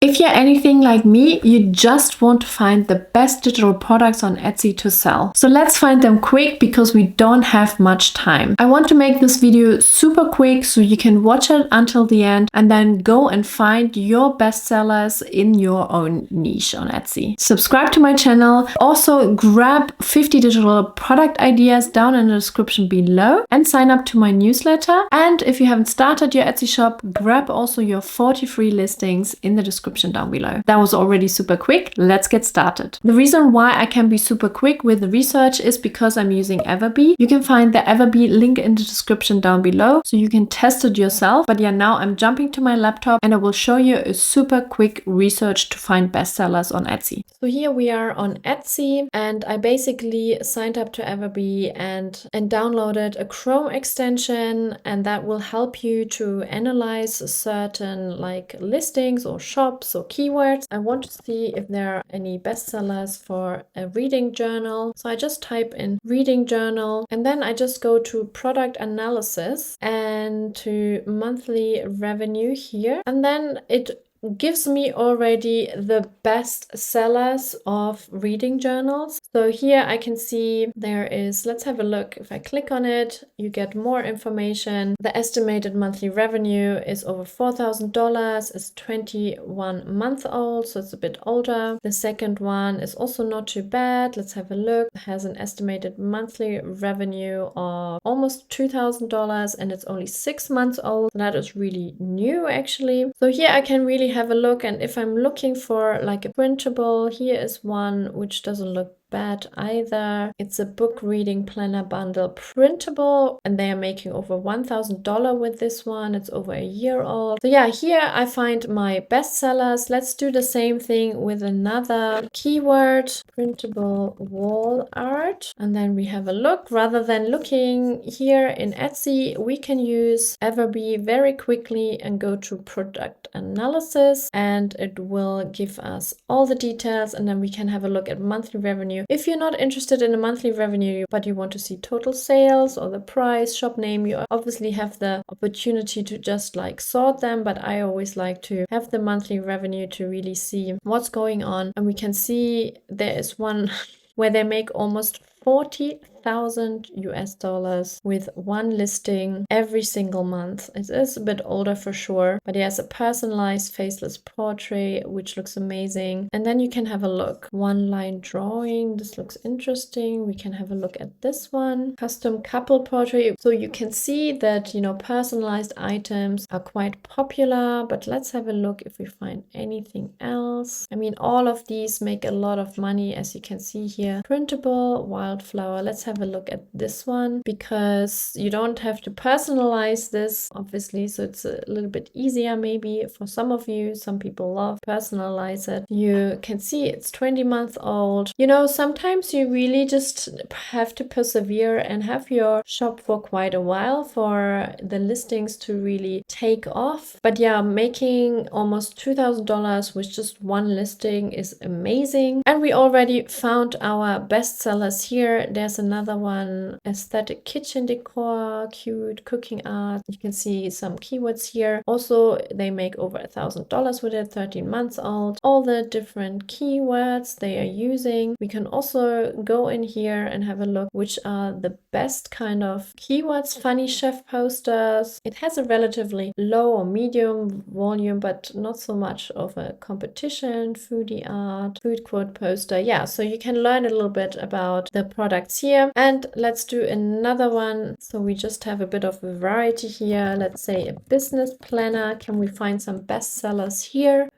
If you're anything like me, you just want to find the best digital products on Etsy to sell. So let's find them quick because we don't have much time. I want to make this video super quick so you can watch it until the end and then go and find your bestsellers in your own niche on Etsy. Subscribe to my channel. Also grab 50 digital product ideas down in the description below and sign up to my newsletter. And if you haven't started your Etsy shop, grab also your 40 free listings in the description down below. That was already super quick. Let's get started. The reason why I can be super quick with the research is because I'm using Everbee. You can find the Everbee link in the description down below so you can test it yourself. But yeah, now I'm jumping to my laptop and I will show you a super quick research to find bestsellers on Etsy. So here we are on Etsy and I basically signed up to Everbee and downloaded a Chrome extension, and that will help you to analyze certain like listings or shops or keywords. I want to see if there are any bestsellers for a reading journal. So I just type in reading journal and then I just go to product analysis and to monthly revenue here. And then it gives me already the best sellers of reading journals. So here I can see there is, let's have a look. If I click on it, you get more information. The estimated monthly revenue is over $4,000. It's 21 month old, so it's a bit older. The second one is also not too bad. Let's have a look. It has an estimated monthly revenue of almost $2,000 and it's only 6 months old. That is really new actually. So here I can really have a look, and if I'm looking for like a printable, here is one which doesn't look bad either. It's a book reading planner bundle printable and they are making over $1,000 with this one. It's over a year old. So yeah, here I find my bestsellers. Let's do the same thing with another keyword, printable wall art, and then we have a look. Rather than looking here in Etsy, we can use Everbee very quickly and go to product analysis and it will give us all the details, and then we can have a look at monthly revenue. If you're not interested in a monthly revenue, but you want to see total sales or the price, shop name, you obviously have the opportunity to just like sort them, but I always like to have the monthly revenue to really see what's going on. And we can see there is one where they make almost $40,000 with one listing every single month. It is a bit older for sure, but he has a personalized faceless portrait which looks amazing. And then you can have a look. One line drawing, this looks interesting. We can have a look at this one. Custom couple portrait. So you can see that, you know, personalized items are quite popular, but let's have a look if we find anything else. I mean, all of these make a lot of money, as you can see here. Printable wildflower. Let's have a look at this one because you don't have to personalize this obviously, so it's a little bit easier maybe for some of you. Some people love personalize it. You can see it's 20 months old. You know, sometimes you really just have to persevere and have your shop for quite a while for the listings to really take off. But yeah, making almost $2,000 with just one listing is amazing. And we already found our bestsellers here. There's another one, aesthetic kitchen decor, cute cooking art. You can see some keywords here. Also, they make over $1,000 with it, 13 months old. All the different keywords they are using. We can also go in here and have a look which are the best kind of keywords. Funny chef posters. It has a relatively low or medium volume, but not so much of a competition. Foodie art, food quote poster. Yeah, so you can learn a little bit about the products here. And let's do another one. So we just have a bit of variety here. Let's say a business planner. Can we find some bestsellers here?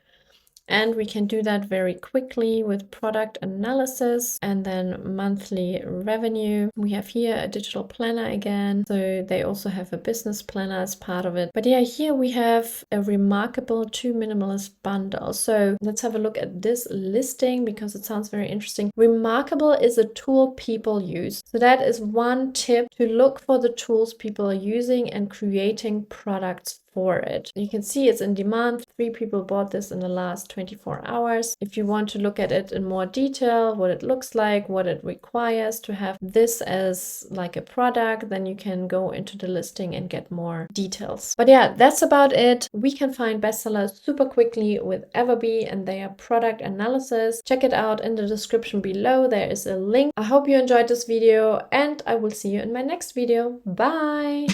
And we can do that very quickly with product analysis and then monthly revenue. We have here a digital planner again. So they also have a business planner as part of it. But yeah, here we have a remarkable 2 minimalist bundle. So let's have a look at this listing because it sounds very interesting. Remarkable is a tool people use. So that is one tip, to look for the tools people are using and creating products for it. You can see it's in demand, 3 people bought this in the last 24 hours. If you want to look at it in more detail, what it looks like, what it requires to have this as like a product, then you can go into the listing and get more details. But yeah, that's about it. We can find bestsellers super quickly with Everbee and their product analysis. Check it out in the description below. There is a link. I hope you enjoyed this video and I will see you in my next video. Bye!